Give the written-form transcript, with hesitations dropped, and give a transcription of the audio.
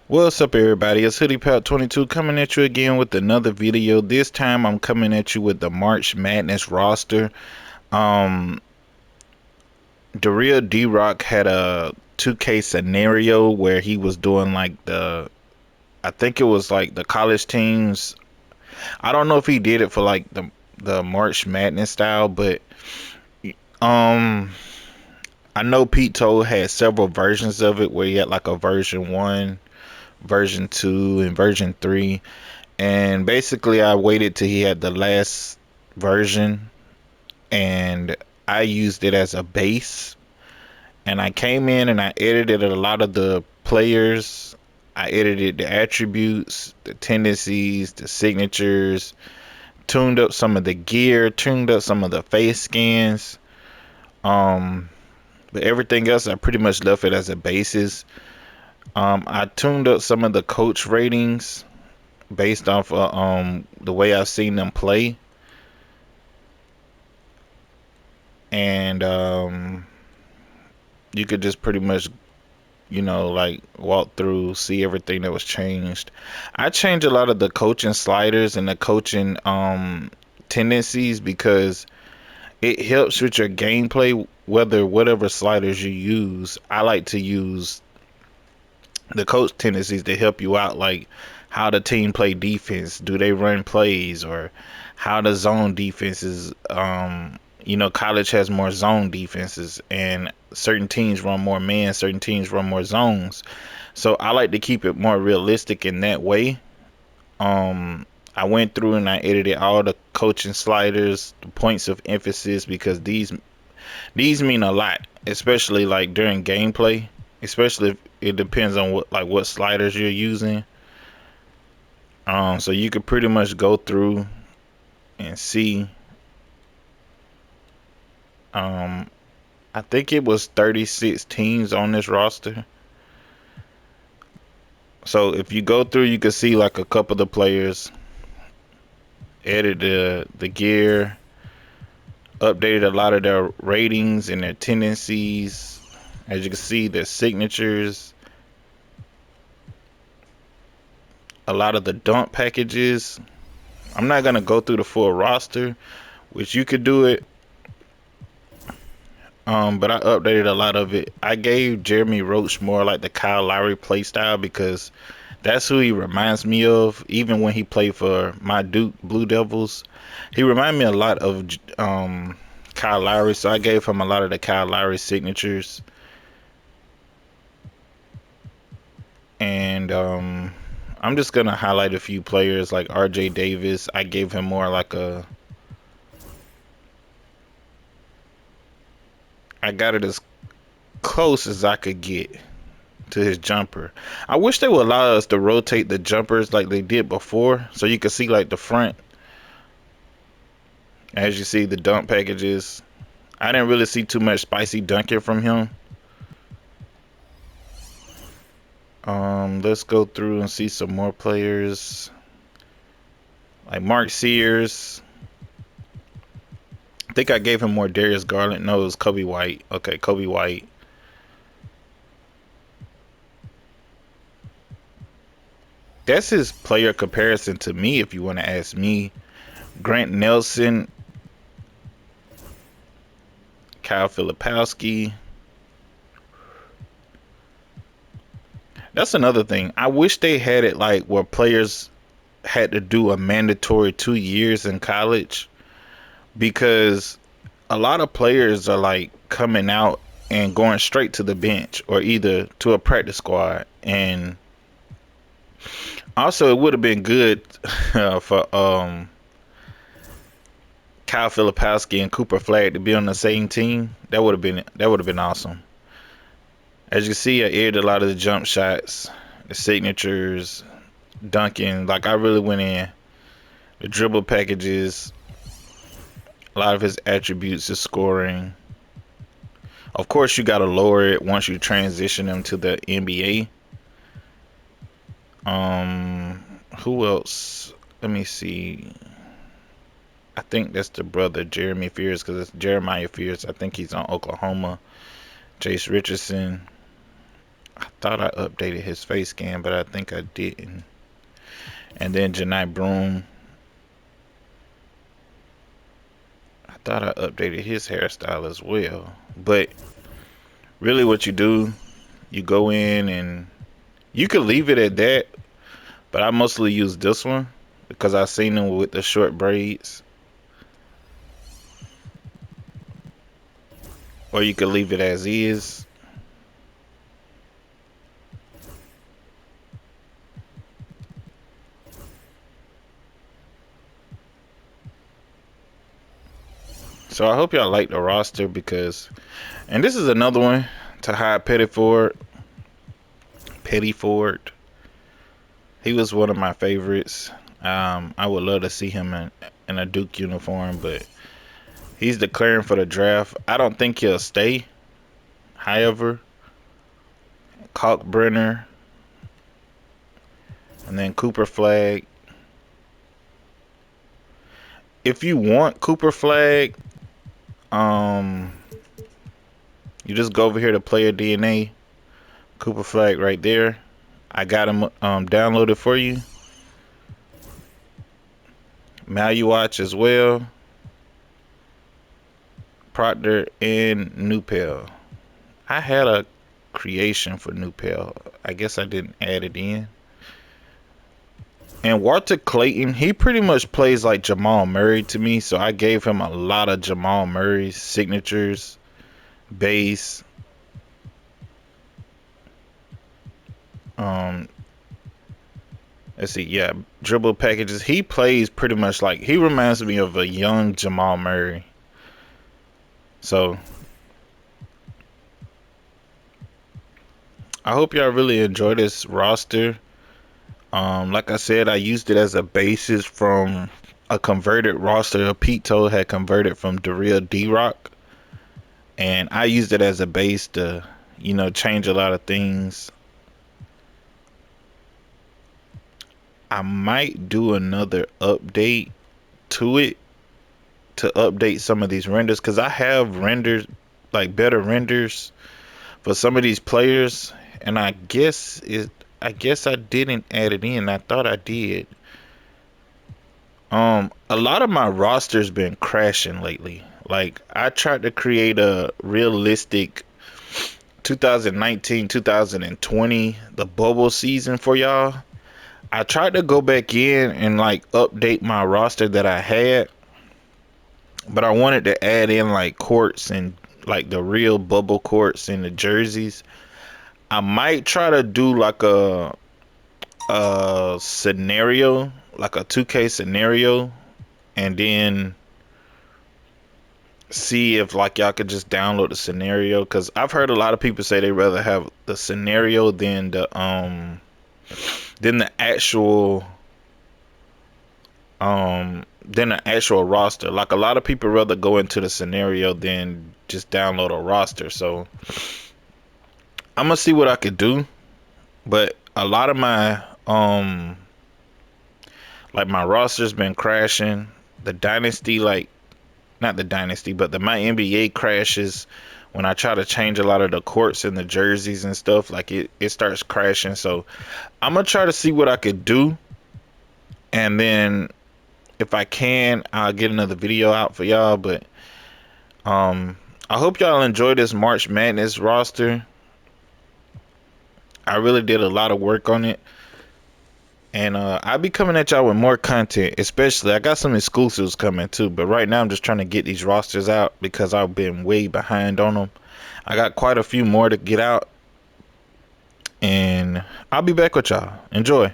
What's up, everybody? It's HoodiePal22 coming at you again with another video. This time I'm coming at you with the March Madness roster. Um, Dareal D-ROC had a 2K scenario where he was doing like I think it was like the college teams. I don't know if he did it for like the March Madness style, but um, I know Pete Toal had several versions of it where he had like a version 1, version 2, and version 3. And basically, I waited till he had the last version and I used it as a base. And I came in and I edited a lot of the players. I edited the attributes, the tendencies, the signatures, tuned up some of the gear, tuned up some of the face scans. Um, but everything else, I pretty much left it as a basis. I tuned up some of the coach ratings based off of the way I've seen them play. And you could just pretty much, like walk through, see everything that was changed. I changed a lot of the coaching sliders and the coaching tendencies because it helps with your gameplay, whatever sliders you use. I like to use the coach tendencies to help you out, like how the team play defense, do they run plays, or how the zone defenses. College has more zone defenses, and certain teams run more man, certain teams run more zones. So I like to keep it more realistic in that way. Um, I went through and I edited all the coaching sliders, the points of emphasis, because these mean a lot, especially like during gameplay. Especially if it depends on what sliders you're using. So you could pretty much go through and see. Um, I think it was 36 teams on this roster. So if you go through, you can see like a couple of the players, edit the gear, updated a lot of their ratings and their tendencies. As you can see, their signatures, a lot of the dump packages. I'm not gonna go through the full roster, which you could do it. But I updated a lot of it. I gave Jeremy Roach more like the Kyle Lowry play style because that's who he reminds me of. Even when he played for my Duke Blue Devils, he reminded me a lot of Kyle Lowry. So I gave him a lot of the Kyle Lowry signatures. And I'm just gonna highlight a few players like RJ Davis. I gave him more like I got it as close as I could get to his jumper. I wish they would allow us to rotate the jumpers like they did before, so you could see like the front. As you see the dunk packages, I didn't really see too much spicy dunking from him. Let's go through and see some more players like Mark Sears. I think I gave him more Darius Garland. No, it was Kobe White. Okay, Kobe White. That's his player comparison to me, if you want to ask me. Grant Nelson, Kyle Filipowski. That's another thing. I wish they had it like where players had to do a mandatory 2 years in college, because a lot of players are like coming out and going straight to the bench or either to a practice squad. And also, it would have been good for Kyle Filipowski and Cooper Flag to be on the same team. That would have been awesome. As you see, I aired a lot of the jump shots, the signatures, dunking. Like I really went in the dribble packages, a lot of his attributes, his scoring. Of course, you got to lower it once you transition him to the NBA. Who else? Let me see. I think that's the brother Jeremy Fears, because it's Jeremiah Fears. I think he's on Oklahoma. Jace Richardson. I thought I updated his face scan, but I think I didn't. And then Janai Broom, I thought I updated his hairstyle as well. But really what you do, you go in and you could leave it at that, but I mostly use this one because I seen them with the short braids. Or you could leave it as is. So I hope y'all like the roster because, and this is another one to hide Pettiford. He was one of my favorites. I would love to see him in a Duke uniform, but he's declaring for the draft. I don't think he'll stay. However, Kalkbrenner and then Cooper Flag. If you want Cooper Flag, you just go over here to Player DNA. Cooper Flag right there. I got him downloaded for you. Maluwatch as well. Proctor and Newpel. I had a creation for Newpel. I guess I didn't add it in. And Walter Clayton, he pretty much plays like Jamal Murray to me, so I gave him a lot of Jamal Murray signatures, base. Let's see, yeah, dribble packages. He plays pretty much like, he reminds me of a young Jamal Murray. So I hope y'all really enjoy this roster. Like I said, I used it as a basis from a converted roster. Pete Toal had converted from Dareal D-ROC, and I used it as a base to, change a lot of things. I might do another update to it to update some of these renders because I have renders, like better renders for some of these players, and I guess I didn't add it in. I thought I did. A lot of my roster's been crashing lately. Like I tried to create a realistic 2019, 2020, the bubble season for y'all. I tried to go back in and like update my roster that I had, but I wanted to add in like courts and like the real bubble courts and the jerseys. I might try to do like a scenario, like a 2K scenario, and then see if like y'all could just download the scenario, because I've heard a lot of people say they rather have the scenario than the actual roster. Like a lot of people rather go into the scenario than just download a roster. So I'm gonna see what I could do, but a lot of my like my roster's been crashing. The dynasty, like not the dynasty, but my NBA crashes when I try to change a lot of the courts and the jerseys and stuff. Like it starts crashing. So I'm gonna try to see what I could do, and then if I can, I'll get another video out for y'all. But I hope y'all enjoy this March Madness roster. I really did a lot of work on it, and I'll be coming at y'all with more content. Especially I got some exclusives coming too, but right now I'm just trying to get these rosters out because I've been way behind on them. I got quite a few more to get out, and I'll be back with y'all. Enjoy.